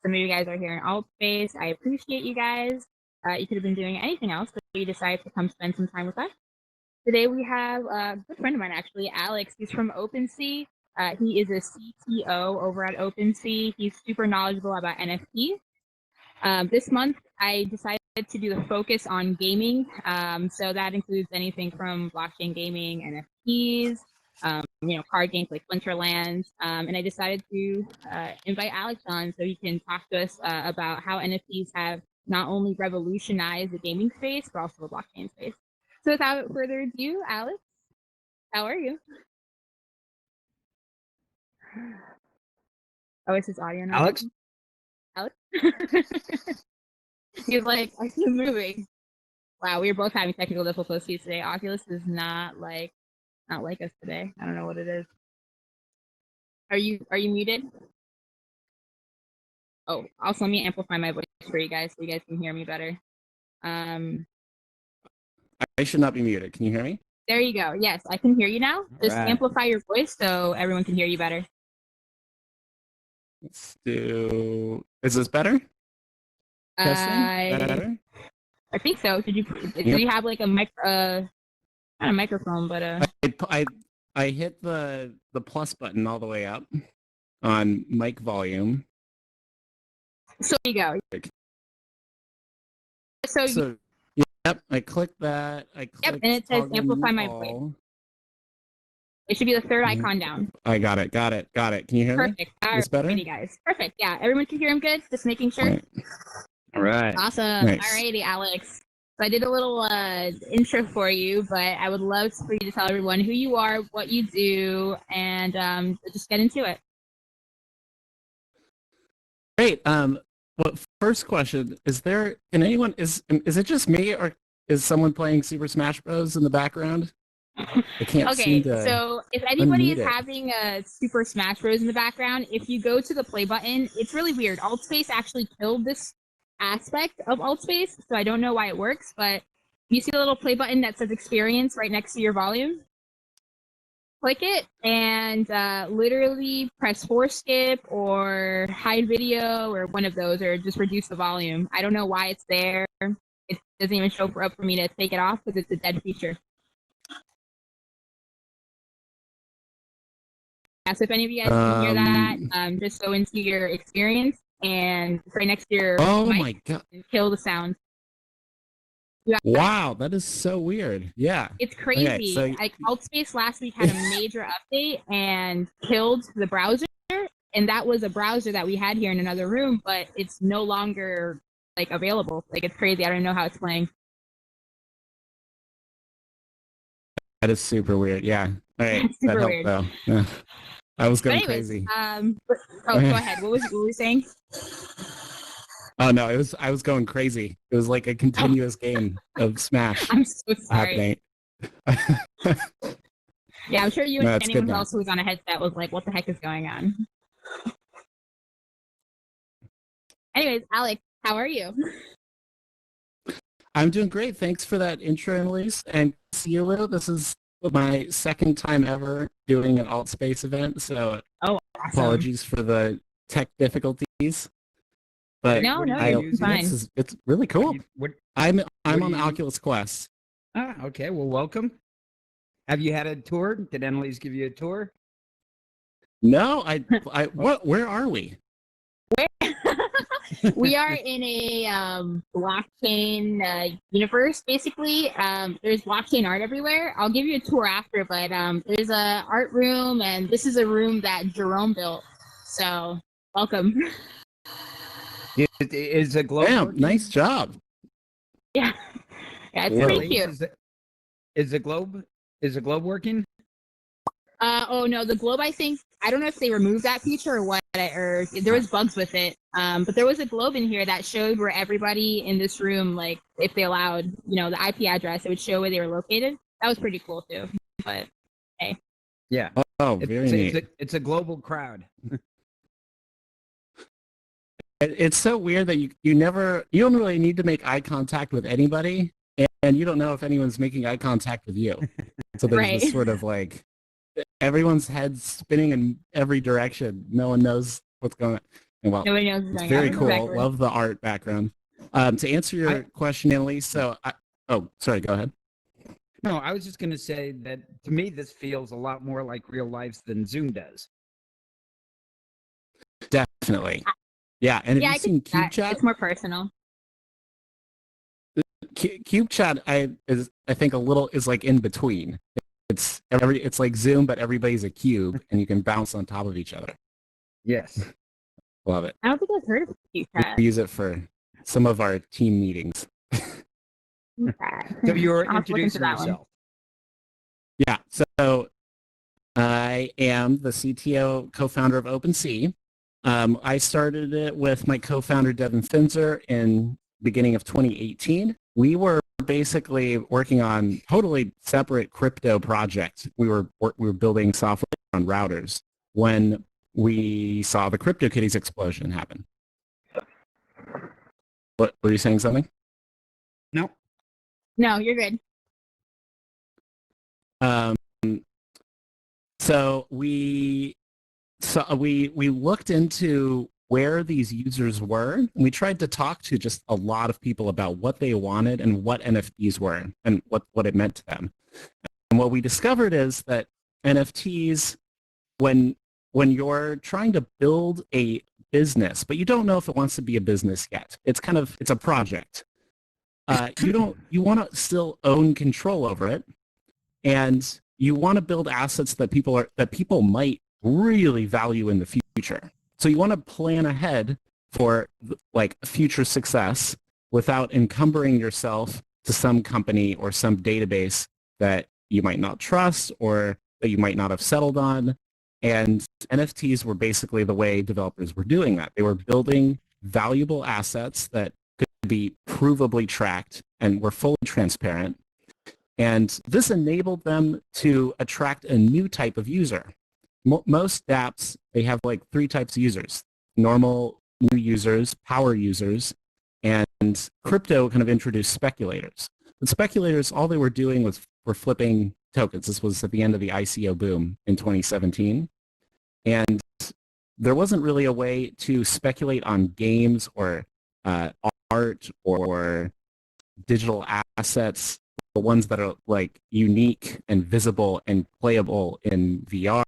some of you guys are here in alt space. I appreciate you guys. You could have been doing anything else, but you decided to come spend some time with us. Today we have a good friend of mine, actually, Alex. He's from OpenSea. He is a CTO over at OpenSea. He's super knowledgeable about NFTs. This month, I decided to do the focus on gaming. So that includes anything from blockchain gaming, NFTs, card games like Decentraland. And I decided to invite Alex on so he can talk to us about how NFTs have not only revolutionized the gaming space, but also the blockchain space. So without further ado, Alex, how are you? Oh, is his audio not Alex? Alex? He's like, I keep moving. Wow, we are both having technical difficulties today. Oculus is not like us today. I don't know what it is. Are you muted? Oh, also let me amplify my voice for you guys so you guys can hear me better. I should not be muted. Can you hear me? There you go. Yes, I can hear you now. Just right. amplify your voice so everyone can hear you better. Let's do. Is this better? Better? I think so. Did you have like a not a microphone, but I hit the plus button all the way up on mic volume. So there you go. So yep, I clicked that. Yep, and it says amplify my voice. It should be the third icon down. I got it. Can you hear me? Perfect. Is better? Guys. Perfect. Yeah, everyone can hear him good? Just making sure. All right. Awesome. Nice. Alrighty, Alex. So I did a little intro for you, but I would love for you to tell everyone who you are, what you do, and just get into it. Great. Well, first question, is it just me or is someone playing Super Smash Bros. In the background? I can't seem to so if anybody is it. having a Super Smash Bros. In the background, if you go to the play button, it's really weird. Altspace actually killed this aspect of Altspace, so I don't know why it works, but you see the little play button that says experience right next to your volume? Click it and literally press force skip or hide video or one of those, or just reduce the volume. I don't know why it's there. It doesn't even show up for me to take it off because it's a dead feature. Yeah, so if any of you guys can hear that, just go into your experience and right next to your mic, my God. And kill the sound. Wow, that is so weird. Yeah. It's crazy. Okay, so Altspace last week had a major update and killed the browser, and that was a browser that we had here in another room, but it's no longer like available. Like, it's crazy. I don't know how it's playing. That is super weird. Yeah. All right. Super that weird. helped though. Yeah. I was going crazy. Go ahead. What were you saying? Oh no, I was going crazy. It was like a continuous game of Smash. I'm so sorry. Happening. Yeah, I'm sure you and anyone else who was on a headset was like, what the heck is going on? Anyways, Alex, how are you? I'm doing great. Thanks for that intro, Annalese. And see you, Lou. This is my second time ever doing an Altspace event, so awesome. Apologies for the tech difficulties. But no, it's fine. It's really cool. I'm on the Oculus Quest. Ah, okay. Well, welcome. Have you had a tour? Did Annalese give you a tour? No, where are we? We are in a blockchain universe, basically. There's blockchain art everywhere. I'll give you a tour after, but there's a art room, and this is a room that Jerome built. So, welcome. Is a globe? Damn, nice job. Yeah, it's pretty cute. Is the globe working? Oh no, the globe. I don't know if they removed that feature or what, or there was bugs with it. But there was a globe in here that showed where everybody in this room, like if they allowed, the IP address, it would show where they were located. That was pretty cool too. But hey. Yeah. Oh, very neat. It's a global crowd. It's so weird that you don't really need to make eye contact with anybody, and you don't know if anyone's making eye contact with you. So there's this sort of like everyone's head's spinning in every direction. No one knows what's going on. And well, Nobody knows what's it's going very on. cool. Exactly. Love the art background. To answer your question, Annalese, oh, sorry, go ahead. No, I was just going to say that to me, this feels a lot more like real life than Zoom does. Definitely. Yeah, and have Yeah, you I could seen see that. CubeChat? It's more personal. CubeChat, I think is like in between. It's like Zoom, but everybody's a cube, and you can bounce on top of each other. Yes. Love it. I don't think I've heard of cute We cat. use it for some of our team meetings. So you're I'll have to look into introducing that one. yourself. Yeah, so I am the CTO, co-founder of OpenSea. I started it with my co-founder Devin Finzer in beginning of 2018. We were basically working on totally separate crypto projects. We were building software on routers when we saw the CryptoKitties explosion happen. What were you saying? Something? No. No, you're good. So we looked into where these users were, and we tried to talk to just a lot of people about what they wanted and what NFTs were and what it meant to them. And what we discovered is that NFTs, when you're trying to build a business, but you don't know if it wants to be a business yet, it's a project. You want to still own control over it, and you want to build assets that people might really value in the future. So you want to plan ahead for like future success without encumbering yourself to some company or some database that you might not trust or that you might not have settled on. And NFTs were basically the way developers were doing that. They were building valuable assets that could be provably tracked and were fully transparent. And this enabled them to attract a new type of user. Most dApps, they have like three types of users: normal, new users, power users, and crypto kind of introduced speculators. But speculators, all they were doing were flipping tokens. This was at the end of the ICO boom in 2017. And there wasn't really a way to speculate on games or art or digital assets, the ones that are like unique and visible and playable in VR.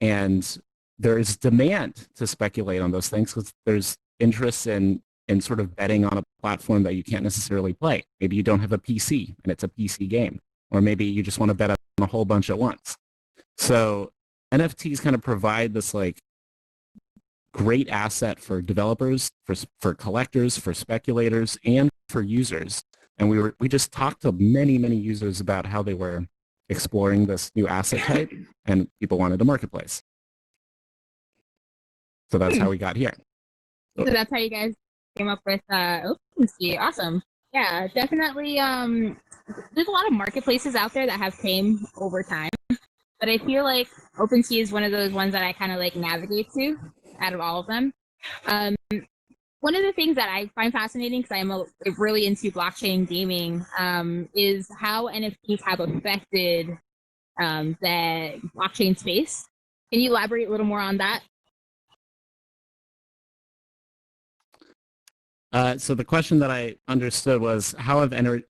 And there is demand to speculate on those things because there's interest in sort of betting on a platform that you can't necessarily play. Maybe you don't have a PC and it's a PC game, or maybe you just want to bet on a whole bunch at once. So NFTs kind of provide this like great asset for developers, for collectors, for speculators, and for users. And we just talked to many users about how they were exploring this new asset type, and people wanted a marketplace. So that's how we got here. So that's how you guys came up with OpenSea. Awesome. Yeah, definitely. There's a lot of marketplaces out there that have came over time, but I feel like OpenSea is one of those ones that I kind of like navigate to out of all of them. One of the things that I find fascinating, because I'm really into blockchain gaming, is how NFTs have affected the blockchain space. Can you elaborate a little more on that? So the question that I understood was how have NFTs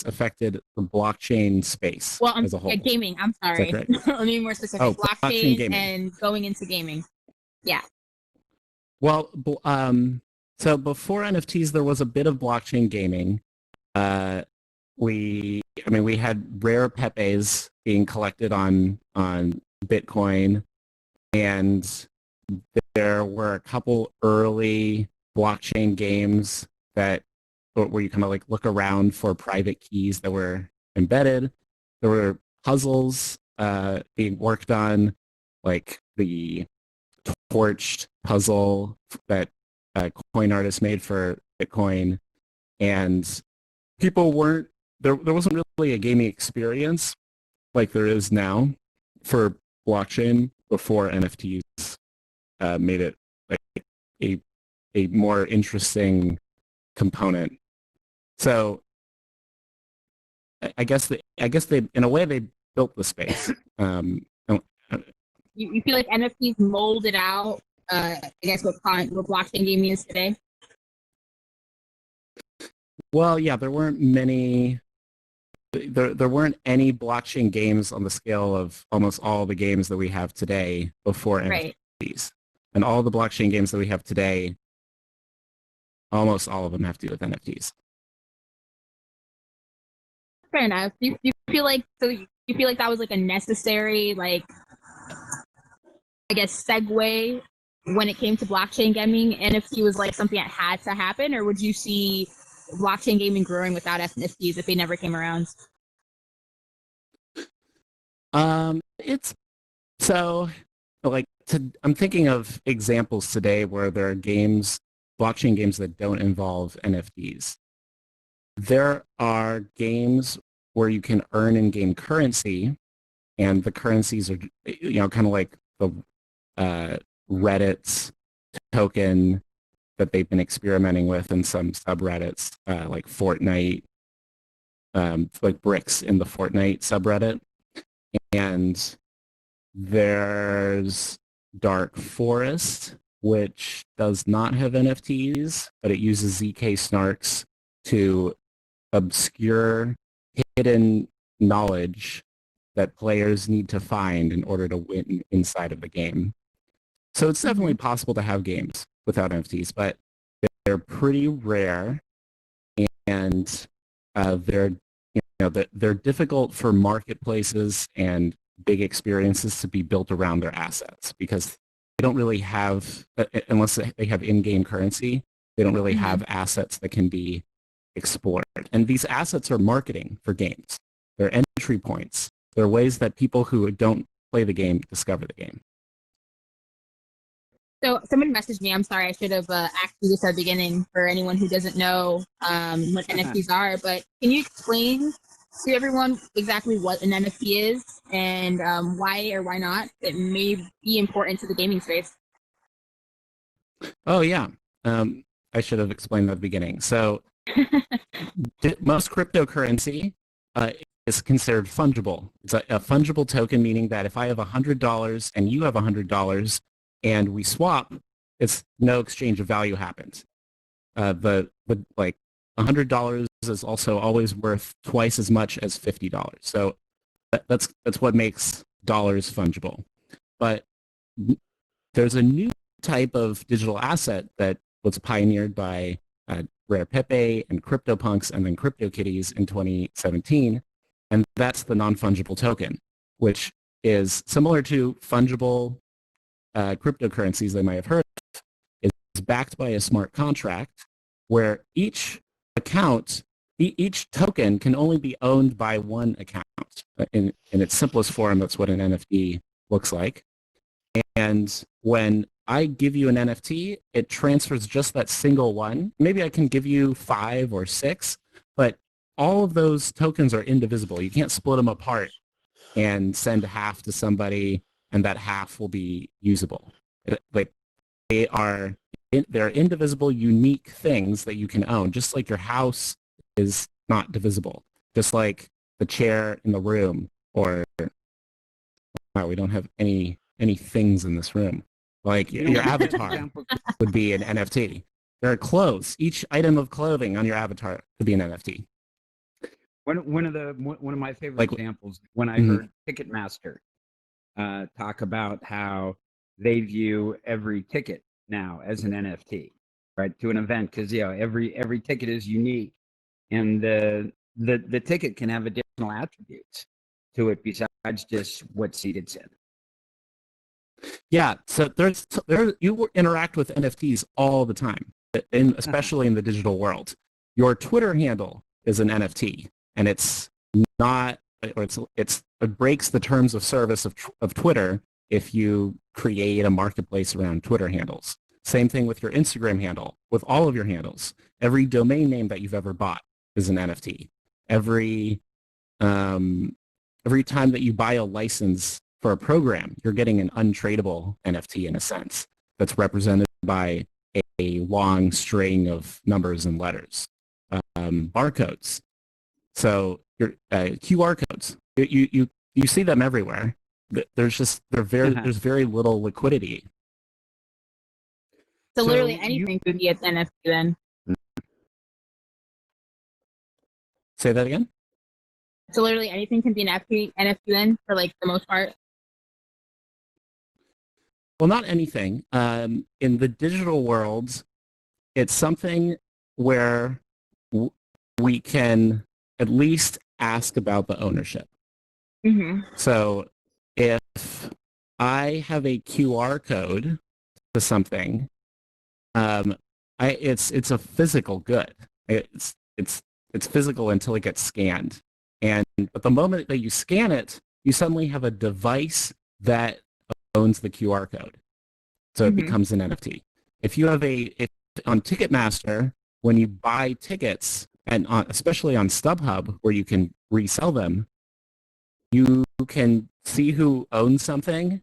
affected the blockchain space as a whole? Yeah, gaming. I'm sorry. Let me be more specific. Oh, blockchain gaming. And going into gaming. Yeah. Well, so before NFTs, there was a bit of blockchain gaming. We had rare Pepes being collected on Bitcoin, and there were a couple early blockchain games where you kind of like look around for private keys that were embedded. There were puzzles being worked on, like the torched puzzle that coin artists made for Bitcoin, and people weren't there wasn't really a gaming experience like there is now for blockchain before NFTs made it like a more interesting component. So I guess they in a way they built the space. You feel like NFTs molded out, I guess, what blockchain gaming is today? Well, yeah, there weren't many. There weren't any blockchain games on the scale of almost all the games that we have today before Right. NFTs. And all the blockchain games that we have today, almost all of them have to do with NFTs. Fair enough. You feel like you feel like that was like a necessary, like, I guess, segue when it came to blockchain gaming? NFT was like something that had to happen, or would you see blockchain gaming growing without NFTs if they never came around? It's so like I'm thinking of examples today where there are games, blockchain games that don't involve NFTs. There are games where you can earn in-game currency, and the currencies are, kind of like the Reddit's token that they've been experimenting with in some subreddits, like Fortnite, like bricks in the Fortnite subreddit. And there's Dark Forest, which does not have NFTs, but it uses ZK snarks to obscure hidden knowledge that players need to find in order to win inside of the game. So it's definitely possible to have games without NFTs, but they're pretty rare, and they're difficult for marketplaces and big experiences to be built around their assets, because they don't really have, unless they have in-game currency, they don't really have assets that can be explored. And these assets are marketing for games. They're entry points. They're ways that people who don't play the game discover the game. So somebody messaged me. I'm sorry, I should have asked you this at the beginning for anyone who doesn't know what NFTs are. But can you explain to everyone exactly what an NFT is and why or why not it may be important to the gaming space? Oh, yeah. I should have explained that at the beginning. So most cryptocurrency is considered fungible. It's a fungible token, meaning that if I have $100 and you have $100 and we swap, it's no exchange of value happens. The like $100 is also always worth twice as much as $50. So that's what makes dollars fungible. But there's a new type of digital asset that was pioneered by Rare Pepe and CryptoPunks and then CryptoKitties in 2017, and that's the non-fungible token, which is similar to fungible cryptocurrencies they might have heard of. It's backed by a smart contract where each account, each token can only be owned by one account. In its simplest form, that's what an NFT looks like. And when I give you an NFT, it transfers just that single one. Maybe I can give you 5 or 6, but all of those tokens are indivisible. You can't split them apart and send half to somebody and that half will be usable. Like they're indivisible, unique things that you can own, just like your house is not divisible, just like the chair in the room, or wow, we don't have any things in this room. Like your avatar would be an NFT. There are clothes. Each item of clothing on your avatar could be an NFT. One of my favorite examples, when I heard Ticketmaster talk about how they view every ticket now as an NFT, right, to an event, because every ticket is unique, and the ticket can have additional attributes to it besides just what seat it's in. Yeah, so you interact with NFTs all the time, especially in the digital world. Your Twitter handle is an NFT, and it's not, or it breaks the terms of service of Twitter if you create a marketplace around Twitter handles. Same thing with your Instagram handle, with all of your handles. Every domain name that you've ever bought is an NFT. Every time that you buy a license for a program, you're getting an untradeable NFT in a sense that's represented by a long string of numbers and letters. Barcodes. So your QR codes, you see them everywhere. there's very little liquidity. So literally anything could be its NFT then. Say that again? So literally anything can be an NFT then for like the most part. Well, not anything. In the digital world, it's something where we can at least ask about the ownership. Mm-hmm. So if I have a QR code to something, it's a physical good. It's physical until it gets scanned. But the moment that you scan it, you suddenly have a device that owns the QR code. So it becomes an NFT. If you have on Ticketmaster, when you buy tickets, and especially on StubHub, where you can resell them, you can see who owns something,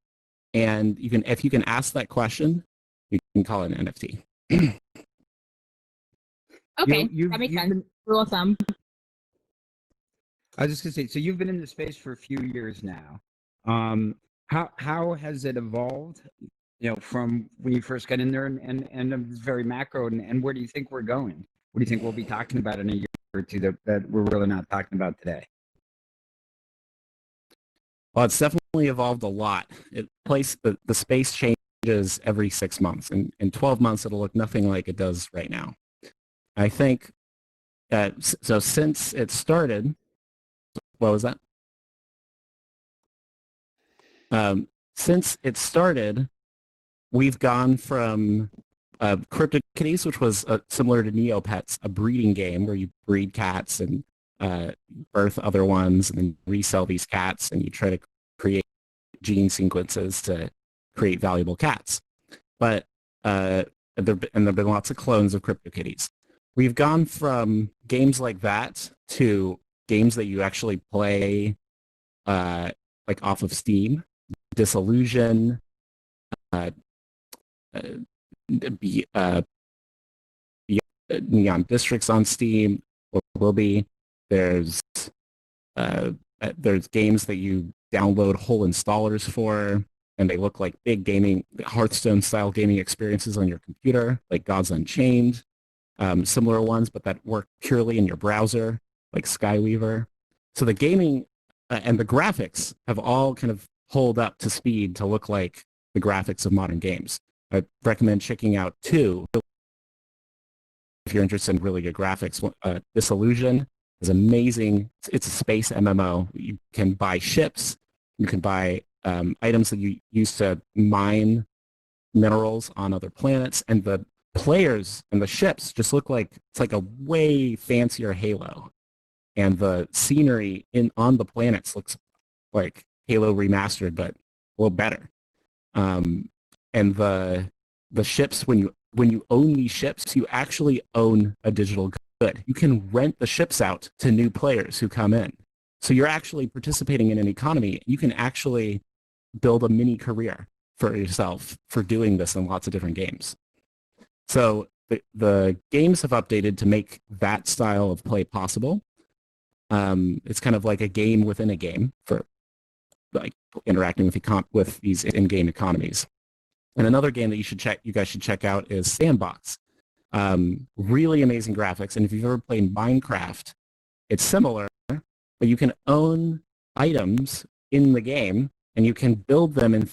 and if you can ask that question, you can call it an NFT. Okay, that makes sense. Rule of thumb. I was just gonna say, so you've been in the space for a few years now. How has it evolved? From when you first got in there, and it's very macro, and where do you think we're going? What do you think we'll be talking about in a year or two that we're really not talking about today? Well, it's definitely evolved a lot. The space changes every 6 months, and in 12 months it'll look nothing like it does right now. I think so. Since it started, what was that? Since it started, we've gone from CryptoKitties, which was similar to Neopets, a breeding game where you breed cats and birth other ones and then resell these cats, and you try to create gene sequences to create valuable cats. But there have been lots of clones of CryptoKitties. We've gone from games like that to games that you actually play like off of Steam. Disillusion, Neon Districts on Steam will be. There's games that you download whole installers for, and they look like big gaming, Hearthstone-style gaming experiences on your computer, like Gods Unchained. Similar ones, but that work purely in your browser, like Skyweaver. So the gaming and the graphics have all kind of pulled up to speed to look like the graphics of modern games. I recommend checking out 2 if you're interested in really good graphics. Disillusion is amazing. It's a space MMO. You can buy ships. You can buy items that you use to mine minerals on other planets, and the players and the ships just look like it's like a way fancier Halo, and the scenery on the planets looks like Halo remastered, but a little better. And the ships, when you own these ships, you actually own a digital good. You can rent the ships out to new players who come in. So you're actually participating in an economy. You can actually build a mini career for yourself for doing this in lots of different games. So the games have updated to make that style of play possible. It's kind of like a game within a game for like interacting with these in-game economies. And another game that you guys should check out is Sandbox. Really amazing graphics. And if you've ever played Minecraft, it's similar, but you can own items in the game, and you can build them in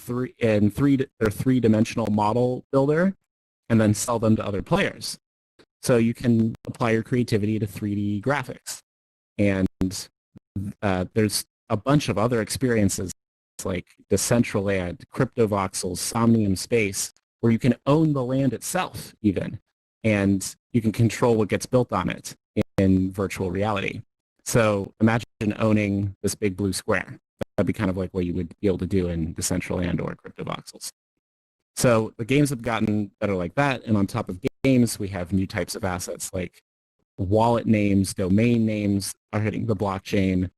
three-dimensional model builder, and then sell them to other players. So you can apply your creativity to 3D graphics. And there's a bunch of other experiences like Decentraland, CryptoVoxels, Somnium Space, where you can own the land itself even, and you can control what gets built on it in virtual reality. So imagine owning this big blue square. That'd be kind of like what you would be able to do in Decentraland or CryptoVoxels. So the games have gotten better like that, and on top of games, we have new types of assets like wallet names, domain names are hitting the blockchain.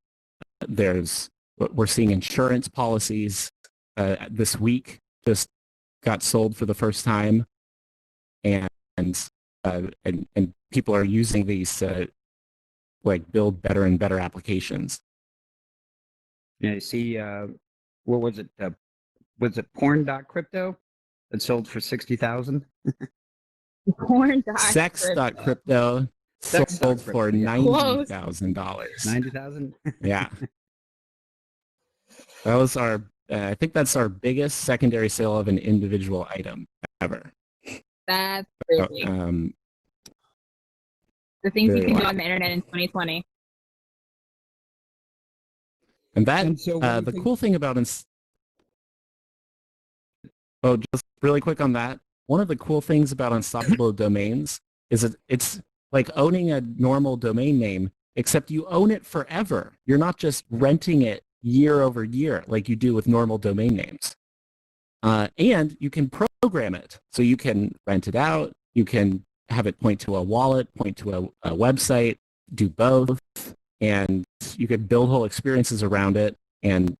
We're seeing insurance policies this week just got sold for the first time, and people are using these to like build better and better applications. Yeah, I see what was it? Was it porn.crypto that sold for 60,000? Porn Sex.crypto sold for yeah. $90,000. 90,000? Yeah. That was our, I think that's our biggest secondary sale of an individual item ever. That's crazy. The things you can do on the internet in 2020. And that, And so the cool thing about, oh, just really quick on that. One of the cool things about unstoppable domains is that it's like owning a normal domain name, except you own it forever. You're not just renting it year over year like you do with normal domain names. And you can program it. So you can rent it out. You can have it point to a wallet, point to a website, do both. And you could build whole experiences around it. And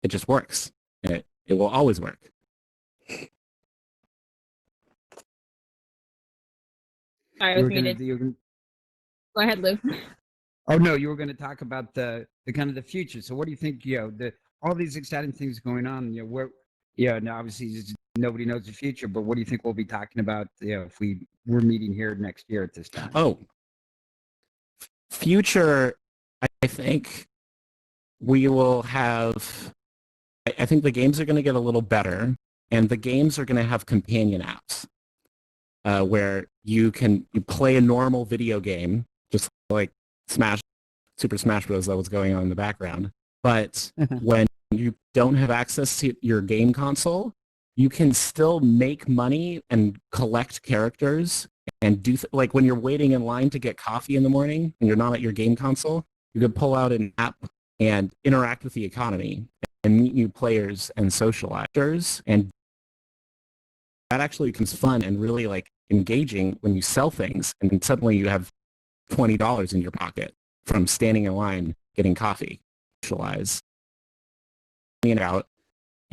it just works. It will always work. Sorry, I was muted. Go ahead, Lou. Oh no, you were going to talk about the kind of the future. So what do you think? All these exciting things going on. Now obviously nobody knows the future, but what do you think we'll be talking about? If we're meeting here next year at this time. Oh, future. I think we will have. I think the games are going to get a little better, and the games are going to have companion apps where you play a normal video game, just like Super Smash Bros. That was going on in the background. But when you don't have access to your game console, you can still make money and collect characters and do like when you're waiting in line to get coffee in the morning and you're not at your game console, you could pull out an app and interact with the economy and meet new players and socializers, and that actually becomes fun and really like engaging when you sell things and suddenly you have $20 in your pocket from standing in line getting coffee. Socialize out,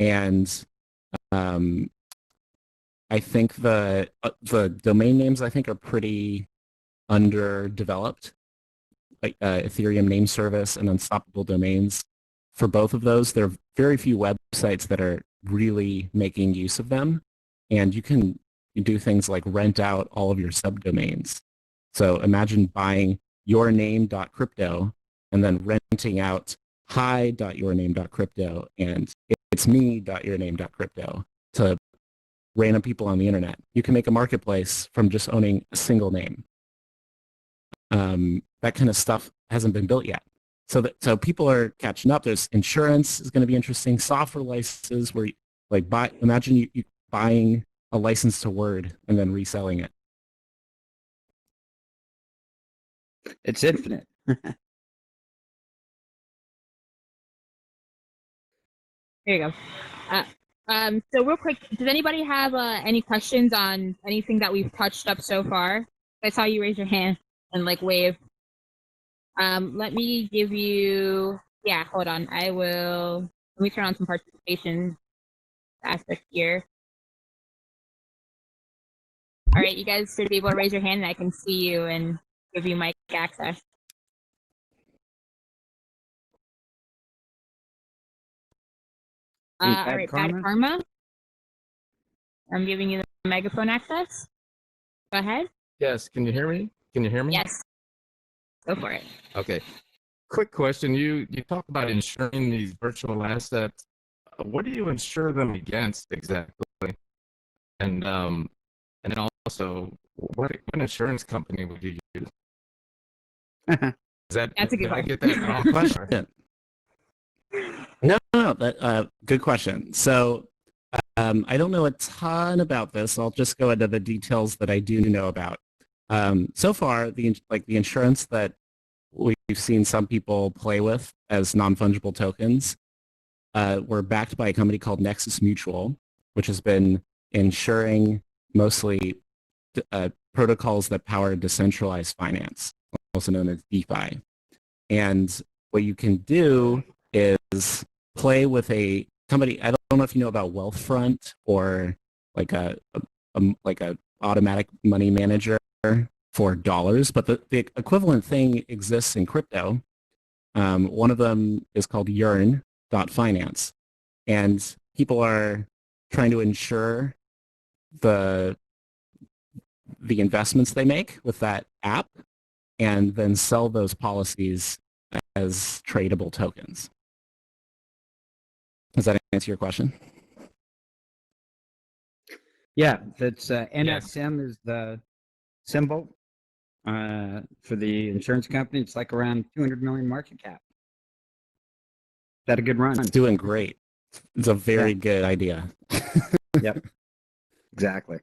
and I think the domain names I think are pretty underdeveloped, like Ethereum name service and unstoppable domains. For both of those, there are very few websites that are really making use of them, and you can do things like rent out all of your subdomains. So imagine buying yourname.crypto and then renting out hi.yourname.crypto and it's me.yourname.crypto to random people on the internet. You can make a marketplace from just owning a single name. That kind of stuff hasn't been built yet. So people are catching up. There's insurance is going to be interesting. Software licenses where imagine you buying a license to Word and then reselling it. It's infinite. There you go. So real quick, does anybody have any questions on anything that we've touched up so far? I saw you raise your hand and like wave. Let me give you, hold on. Let me turn on some participation aspect here. All right, you guys should be able to raise your hand and I can see you and give you mic access. All right, Bad Karma. I'm giving you the megaphone access. Go ahead. Yes, can you hear me? Yes. Go for it. Okay. Quick question. You talk about insuring these virtual assets. What do you insure them against exactly? And then also, what insurance company would you use? That's a good one. I get that wrong question? No, good question. So I don't know a ton about this. I'll just go into the details that I do know about. So far, the insurance that we've seen some people play with as non-fungible tokens were backed by a company called Nexus Mutual, which has been insuring mostly protocols that power decentralized finance, also known as DeFi. And what you can do is play with a company. I don't know if you know about Wealthfront or like a automatic money manager for dollars, but the equivalent thing exists in crypto. One of them is called Yearn, finance. And people are trying to ensure the investments they make with that app and then sell those policies as tradable tokens. Does that answer your question? Yeah, that's NSM is the symbol for the insurance company. It's like around 200 million market cap. Is that a good run? It's doing great. It's a very good idea. Yep, exactly.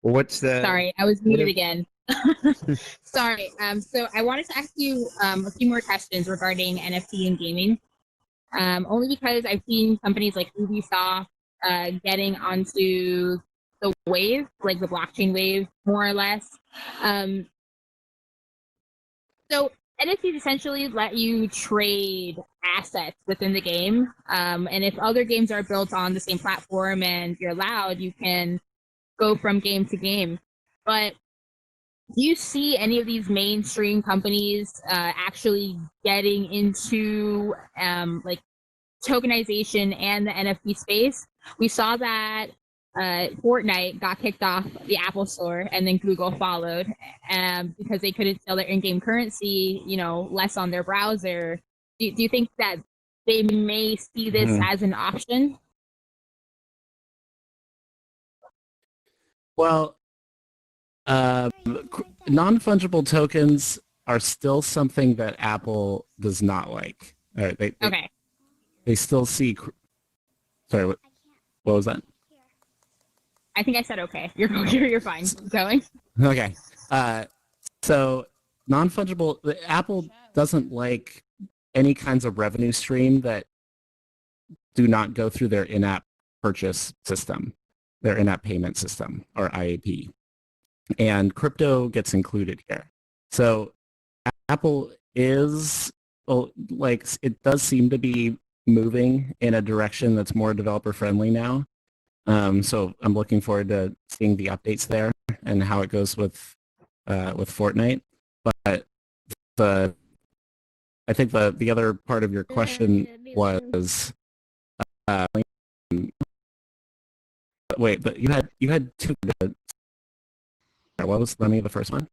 Well, what's the... Sorry, I was muted again. Sorry. So I wanted to ask you a few more questions regarding NFT and gaming. Only because I've seen companies like Ubisoft getting onto the wave, like the blockchain wave, more or less. So NFTs essentially let you trade assets within the game. And if other games are built on the same platform and you're allowed, you can go from game to game. But do you see any of these mainstream companies actually getting into like tokenization and the NFT space? We saw that Fortnite got kicked off the Apple Store, and then Google followed because they couldn't sell their in-game currency, less on their browser. Do you think that they may see this as an option? Well, non-fungible tokens are still something that Apple does not like. Okay. They still see... Sorry, what was that? I think I said okay. You're fine. Keep going. Okay. So non-fungible... Apple doesn't like any kinds of revenue stream that do not go through their in-app purchase system, their in-app payment system, or IAP. And crypto gets included here. So Apple is, like, it does seem to be moving in a direction that's more developer friendly now. So I'm looking forward to seeing the updates there and how it goes with Fortnite. But I think the other part of your question was wait, but you had two. What was the name of the first one?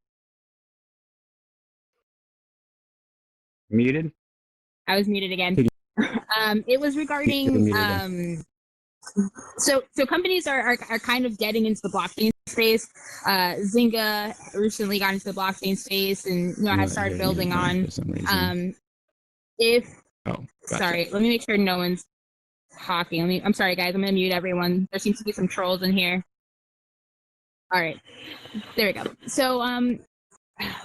Muted? I was muted again. It was regarding so companies are kind of getting into the blockchain space. Zynga recently got into the blockchain space and has started building on. Sorry, let me make sure no one's talking. I'm sorry, guys. I'm gonna mute everyone. There seems to be some trolls in here. All right, there we go. So, oh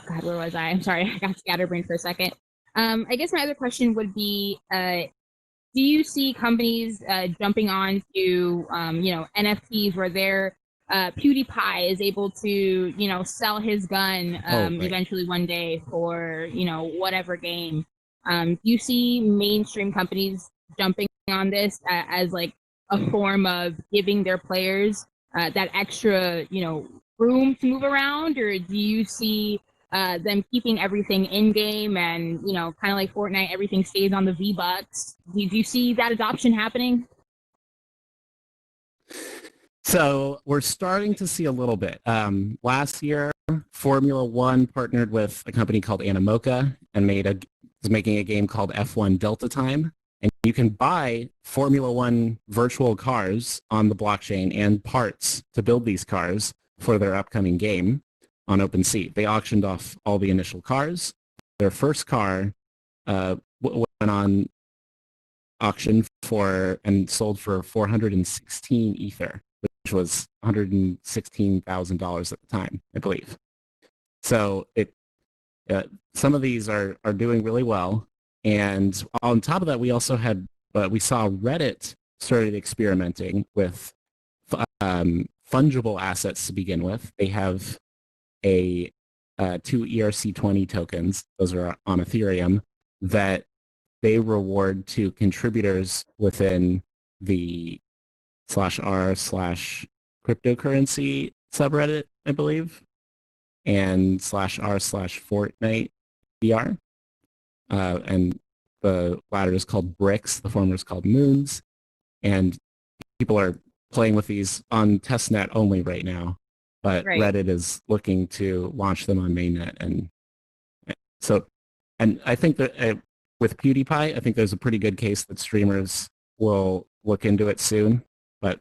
God, where was I? I'm sorry, I got scatterbrained for a second. I guess my other question would be, do you see companies jumping on to, NFTs where their PewDiePie is able to, sell his gun eventually one day for, whatever game? Do you see mainstream companies jumping on this as like a form of giving their players that extra, room to move around, or do you see them keeping everything in game and kind of like Fortnite, everything stays on the V-Bucks? Do you see that adoption happening? So we're starting to see a little bit. Last year, Formula One partnered with a company called Animoca and was making a game called F1 Delta Time. And you can buy Formula One virtual cars on the blockchain and parts to build these cars for their upcoming game on OpenSea. They auctioned off all the initial cars. Their first car went on auction and sold for 416 Ether, which was $116,000 at the time, I believe. So some of these are doing really well. And on top of that, we also we saw Reddit started experimenting with fungible assets to begin with. They have two ERC20 tokens. Those are on Ethereum that they reward to contributors within the /r/cryptocurrency subreddit, I believe, and /r/Fortnite VR. And the latter is called Bricks, the former is called Moons. And people are playing with these on testnet only right now, but Right. Reddit is looking to launch them on mainnet. And so, and I think that with PewDiePie, I think there's a pretty good case that streamers will look into it soon, but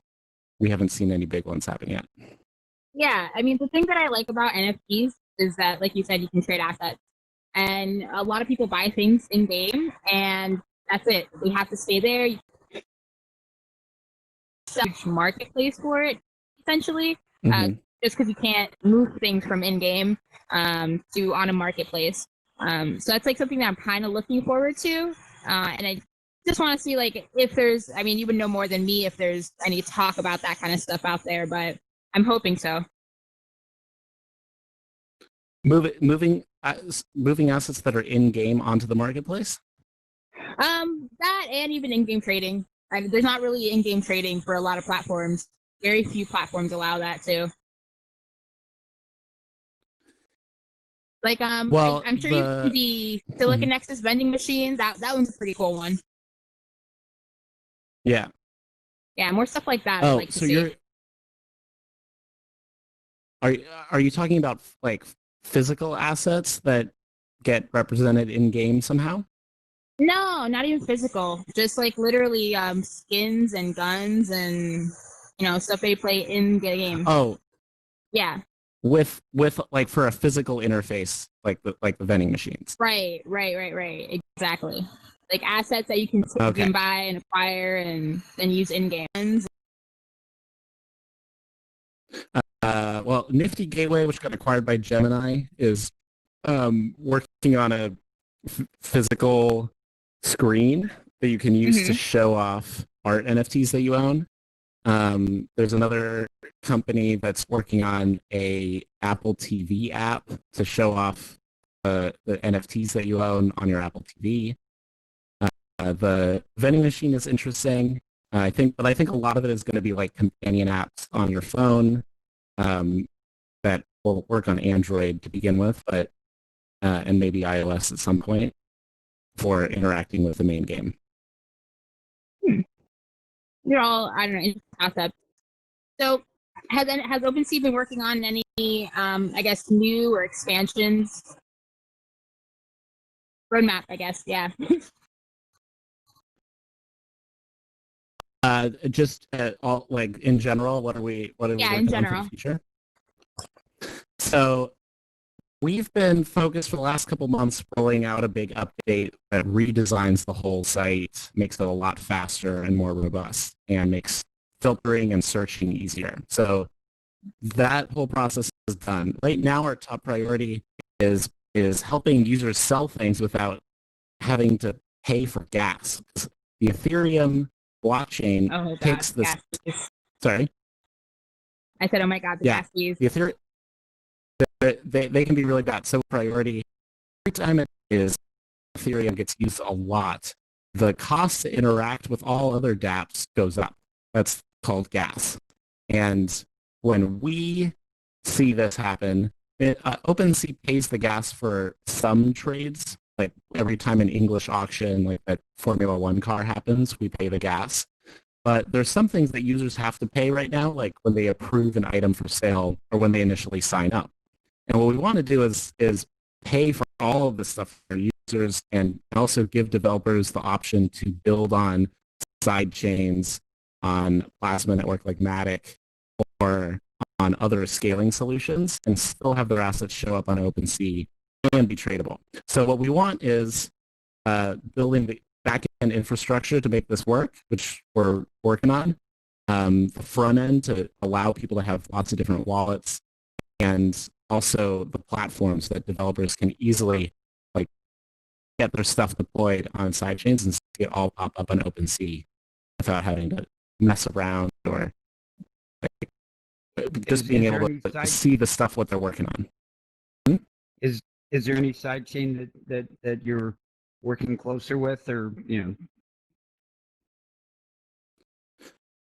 we haven't seen any big ones happen yet. Yeah, I mean, the thing that I like about NFTs is that, like you said, you can trade assets. And a lot of people buy things in game, and that's it. We have to stay there. Huge marketplace for it, essentially, Mhm. just because you can't move things from in game to on a marketplace. So that's like something that I'm kind of looking forward to, and I just want to see like if there's. I mean, you would know more than me if there's any talk about that kind of stuff out there, but I'm hoping so. Moving assets that are in game onto the marketplace. That and even in-game trading. There's not really in-game trading for a lot of platforms. Very few platforms allow that too. Like Well, I'm sure you've seen the Silicon Nexus vending machine. That one's a pretty cool one. Yeah. Yeah, more stuff like that. I like to so see. are you talking about like physical assets that get represented in game somehow? No, not even physical. Just like literally skins and guns and stuff they play in the game. Oh, yeah. With like for a physical interface, like the vending machines. Right. Exactly. Like assets that you can buy and acquire and then use in games. Well, Nifty Gateway, which got acquired by Gemini, is working on a physical screen that you can use to show off art NFTs that you own. There's another company that's working on a Apple TV app to show off the NFTs that you own on your Apple TV. The vending machine is interesting. I think a lot of it is going to be like companion apps on your phone that will work on Android to begin with, but and maybe iOS at some point for interacting with the main game. They're all, I don't know, concepts. So has OpenSea been working on any, I guess, new or expansions? Roadmap, I guess, yeah. Just all like in general, what are we working on for the future? So we've been focused for the last couple months rolling out a big update that redesigns the whole site, makes it a lot faster and more robust, and makes filtering and searching easier. So that whole process is done. Right now, our top priority is helping users sell things without having to pay for gas. The Ethereum blockchain takes this. Sorry, I said, "Oh my God, the gas fees." The Ethereum. They can be really bad. So priority, every time it is Ethereum gets used a lot, the cost to interact with all other dApps goes up. That's called gas. And when we see this happen, OpenSea pays the gas for some trades. Like every time an English auction, like that Formula One car happens, we pay the gas. But there's some things that users have to pay right now, like when they approve an item for sale or when they initially sign up. And what we want to do is pay for all of this stuff for users and also give developers the option to build on side chains on Plasma Network like Matic or on other scaling solutions and still have their assets show up on OpenSea and be tradable. So what we want is building the back-end infrastructure to make this work, which we're working on. The front end to allow people to have lots of different wallets, and also the platforms that developers can easily like get their stuff deployed on sidechains and see it all pop up on OpenSea without having to mess around or like, just being able to see the stuff what they're working on. Is there any sidechain that you're working closer with, or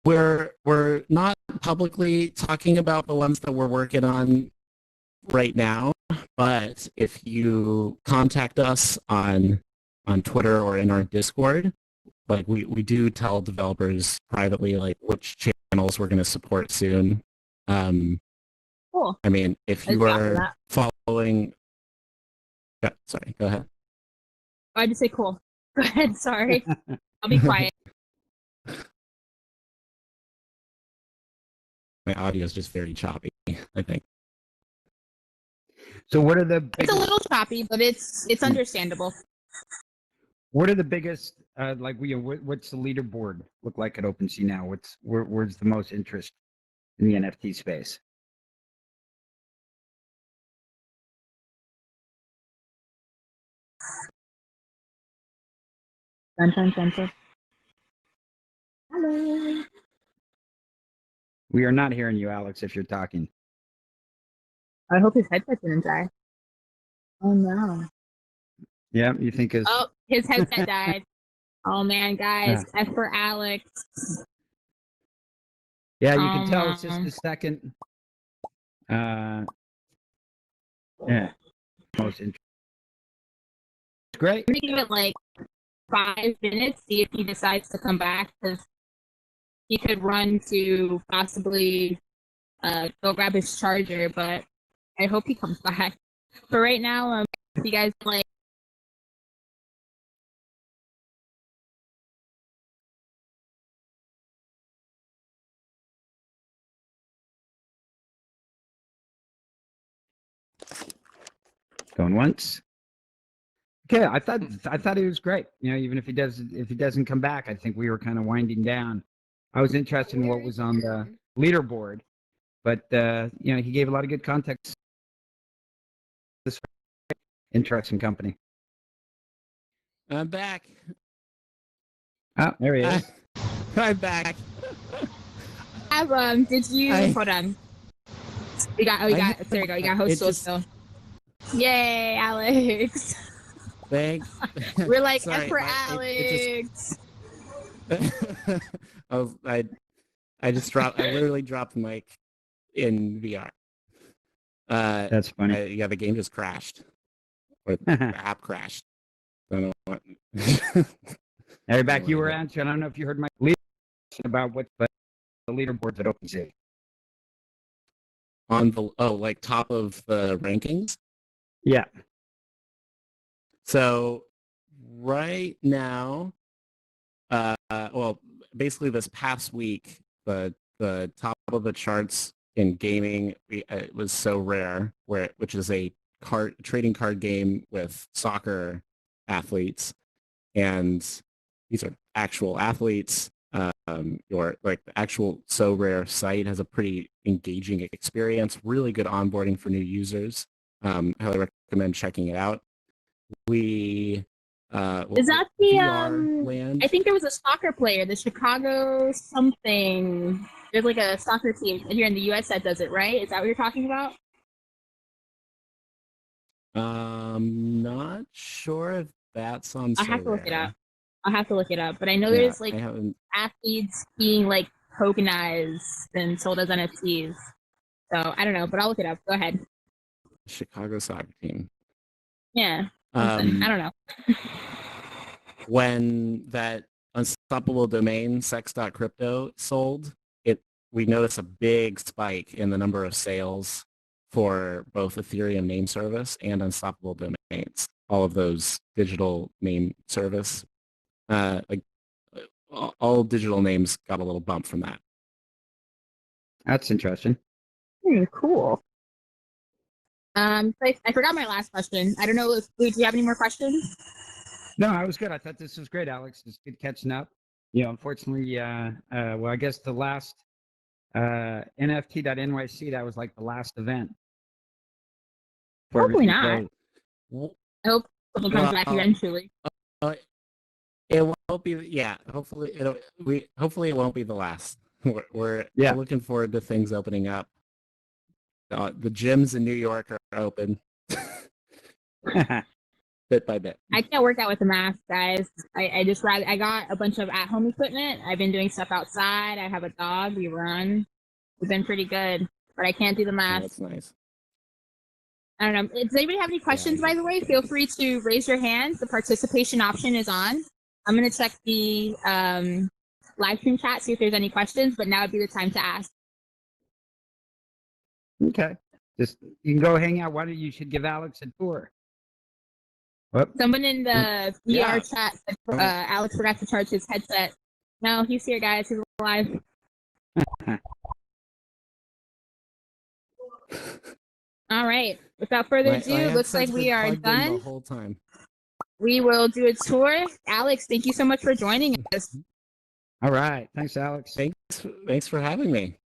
We're not publicly talking about the ones that we're working on right now, but if you contact us on Twitter or in our Discord, like we do tell developers privately like which channels we're going to support soon. Cool. I mean, if you are following, sorry, go ahead. I'd just say cool. Go ahead. Sorry, I'll be quiet. My audio is just very choppy, I think. So what are the It's a little choppy, but it's understandable. What are the biggest what's the leaderboard look like at OpenSea now? Where's the most interest in the NFT space? Dun, dun, dun, dun. Hello. We are not hearing you, Alex, if you're talking. I hope his headset didn't die. Oh no. Yeah, you think his... Oh, his headset died. Oh man, guys, F for Alex. Yeah, you can tell it's just a second. Yeah, most interesting. It's great. I'm gonna give it like 5 minutes, see if he decides to come back, because he could run to possibly go grab his charger, but I hope he comes back. But right now, if you guys like, Going once. Okay, I thought he was great. You know, even if he doesn't come back, I think we were kind of winding down. I was interested in what was on the leaderboard, but you know, he gave a lot of good context. This interesting company. I'm back. Oh, there he is. I'm back. did you hold on? We got there we go. You got host still. Yay, Alex. Thanks. We're like Sorry, F for Alex. I literally dropped the mic in VR. That's funny. Yeah, the game just crashed. Or the app crashed. I don't know what. Hey, back you were answering. I don't know if you heard my lead about what the leaderboards at OpenSea. On the like top of the rankings? Yeah. So right now, well, basically this past week, the top of the charts in gaming it was So Rare, which is a trading card game with soccer athletes, and these are actual athletes. Your like the actual So Rare site has a pretty engaging experience, really good onboarding for new users. Highly recommend checking it out. We is that the land? I think there was a soccer player, the Chicago something. There's like a soccer team here in the US that does it, right? Is that what you're talking about? Not sure if that's on I have to look it Rare. up. I'll have to look it up. But I know there's like athletes being like tokenized and sold as NFTs. So I don't know, but I'll look it up. Go ahead. Chicago soccer team. Yeah. I don't know. When that unstoppable domain sex.crypto sold, we noticed a big spike in the number of sales for both Ethereum name service and unstoppable domains. All of those digital name service, like all digital names got a little bump from that. That's interesting. Cool. I forgot my last question. I don't know if do you have any more questions? No, I was good. I thought this was great, Alex. It's good catching up. You know, unfortunately, well, I guess the last NFT.NYC, that was like the last event. Hopefully not. I hope something comes back eventually. It won't be. Yeah, hopefully hopefully it won't be the last. We're looking forward to things opening up. The gyms in New York are open. bit by bit. I can't work out with the math, guys. I got a bunch of at-home equipment. I've been doing stuff outside. I have a dog. We run. We've been pretty good, but I can't do the Oh, math. that's nice. I don't know. Does anybody have any questions, by the way? Feel free to raise your hands. The participation option is on. I'm going to check the live stream chat, see if there's any questions, but now would be the time to ask. Okay. Just you can go hang out. Why don't you should give Alex a tour? What? Someone in the Yeah. ER chat said Alex forgot to charge his headset. No, he's here, guys. He's alive. All right. Without further ado, it looks like we are done. The whole time. We will do a tour. Alex, thank you so much for joining us. All right. Thanks, Alex. Thanks for having me.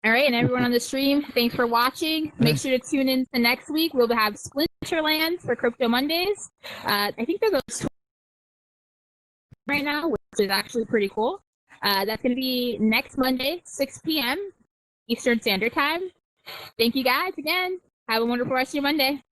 All right, and everyone on the stream, thanks for watching. Make sure to tune in to next week. We'll have Decentraland for Crypto Mondays. I think there's a right now, which is actually pretty cool. That's going to be next Monday, 6 p.m. Eastern Standard Time. Thank you guys again. Have a wonderful rest of your Monday.